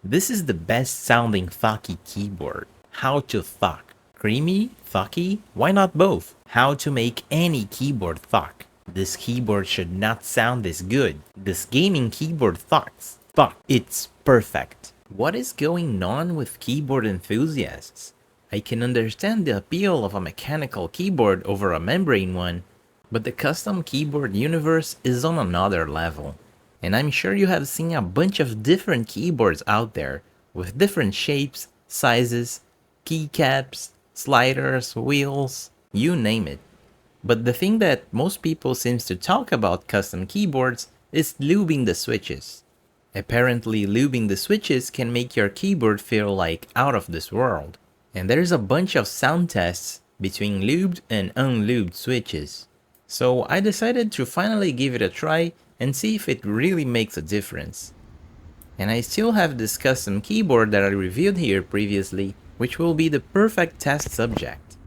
This is the best sounding Thocky keyboard. How to thock. Creamy? Thocky? Why not both? How to make any keyboard thock. This keyboard should not sound this good. This gaming keyboard thocks. Thock. It's perfect. What is going on with keyboard enthusiasts? I can understand the appeal of a mechanical keyboard over a membrane one, but the custom keyboard universe is on another level. And I'm sure you have seen a bunch of different keyboards out there, with different shapes, sizes, keycaps, sliders, wheels, you name it. But the thing that most people seems to talk about custom keyboards is lubing the switches. Apparently, lubing the switches can make your keyboard feel like out of this world. And there's a bunch of sound tests between lubed and unlubed switches. So I decided to finally give it a try and see if it really makes a difference. And I still have this custom keyboard that I reviewed here previously, which will be the perfect test subject.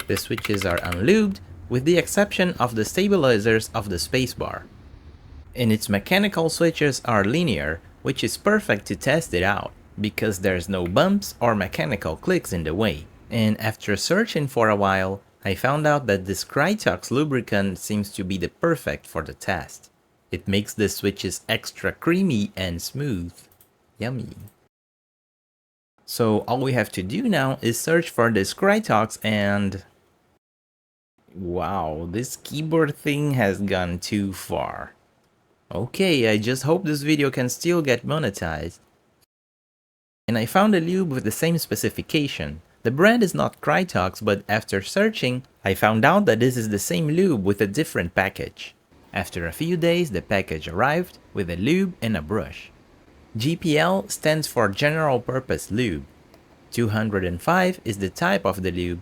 The switches are unlubed, with the exception of the stabilizers of the spacebar. And its mechanical switches are linear, which is perfect to test it out, because there's no bumps or mechanical clicks in the way. And after searching for a while, I found out that this Krytox lubricant seems to be the perfect for the test. It makes the switches extra creamy and smooth. Yummy. So all we have to do now is search for this Krytox and... wow, this keyboard thing has gone too far. Okay, I just hope this video can still get monetized. And I found a lube with the same specification. The brand is not Krytox, but after searching, I found out that this is the same lube with a different package. After a few days, the package arrived with a lube and a brush. GPL stands for General Purpose Lube. 205 is the type of the lube,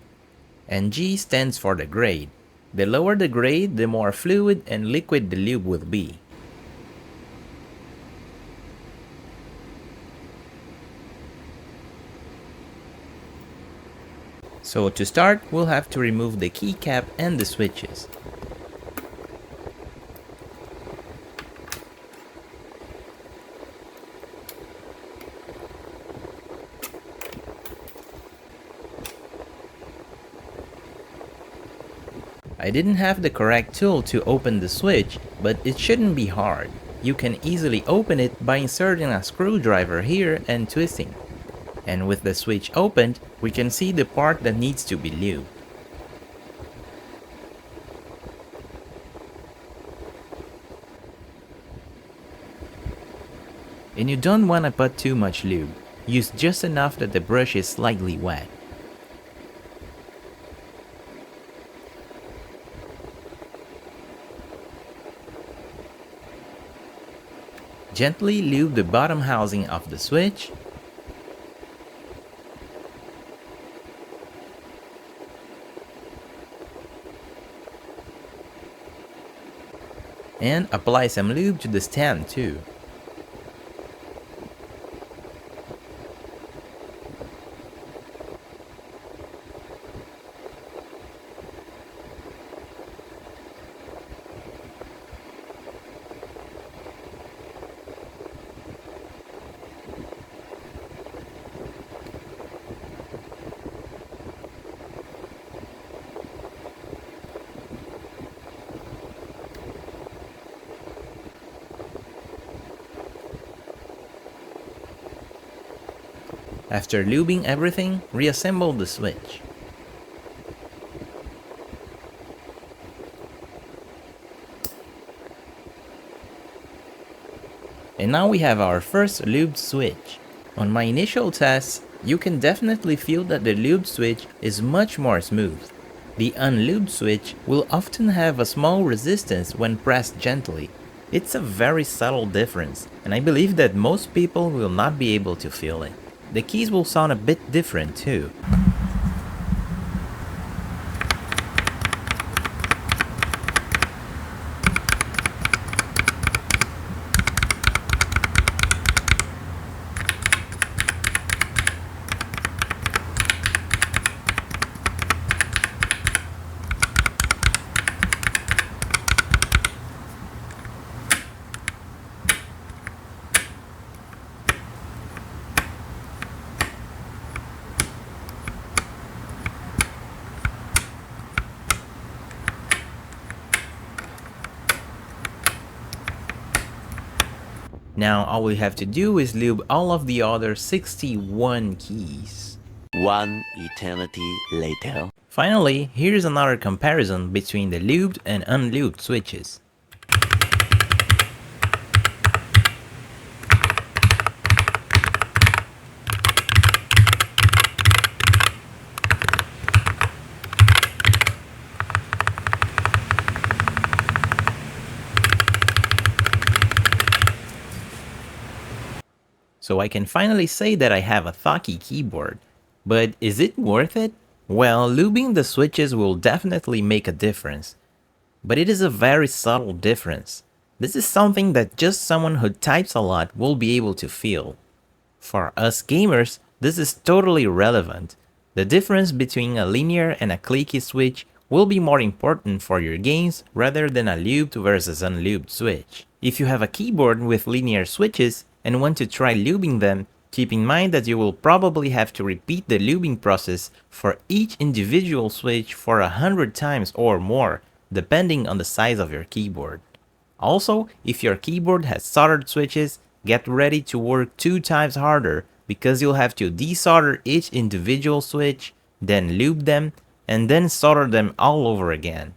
and G stands for the grade. The lower the grade, the more fluid and liquid the lube will be. So to start, we'll have to remove the keycap and the switches. I didn't have the correct tool to open the switch, but it shouldn't be hard. You can easily open it by inserting a screwdriver here and twisting. And with the switch opened, we can see the part that needs to be lubed. And you don't want to put too much lube. Use just enough that the brush is slightly wet. Gently lube the bottom housing of the switch. And apply some lube to the stand too. After lubing everything, reassemble the switch. And now we have our first lubed switch. On my initial tests, you can definitely feel that the lubed switch is much more smooth. The unlubed switch will often have a small resistance when pressed gently. It's a very subtle difference, and I believe that most people will not be able to feel it. The keys will sound a bit different too. Now all we have to do is lube all of the other 61 keys. One eternity later. Finally, here's another comparison between the lubed and unlubed switches. So I can finally say that I have a Thocky keyboard. But is it worth it? Well, lubing the switches will definitely make a difference. But it is a very subtle difference. This is something that just someone who types a lot will be able to feel. For us gamers, this is totally irrelevant. The difference between a linear and a clicky switch will be more important for your games rather than a lubed versus unlubed switch. If you have a keyboard with linear switches and want to try lubing them, keep in mind that you will probably have to repeat the lubing process for each individual switch for 100 times or more, depending on the size of your keyboard. Also, if your keyboard has soldered switches, get ready to work 2 times harder because you'll have to desolder each individual switch, then lube them, and then solder them all over again.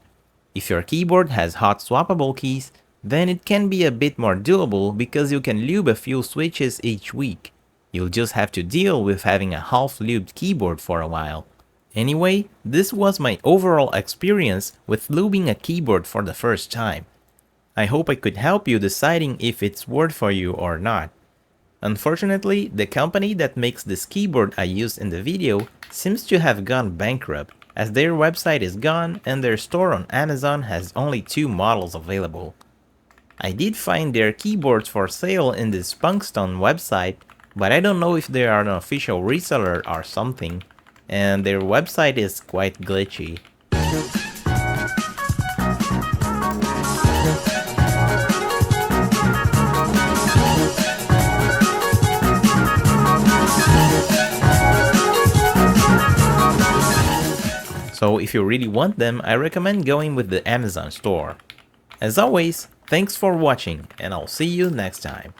If your keyboard has hot swappable keys, then it can be a bit more doable because you can lube a few switches each week. You'll just have to deal with having a half-lubed keyboard for a while. Anyway, this was my overall experience with lubing a keyboard for the first time. I hope I could help you deciding if it's worth for you or not. Unfortunately, the company that makes this keyboard I used in the video seems to have gone bankrupt, as their website is gone and their store on Amazon has only 2 models available. I did find their keyboards for sale in the Spunkstone website, but I don't know if they are an official reseller or something, and their website is quite glitchy. So if you really want them, I recommend going with the Amazon store. As always, thanks for watching, and I'll see you next time.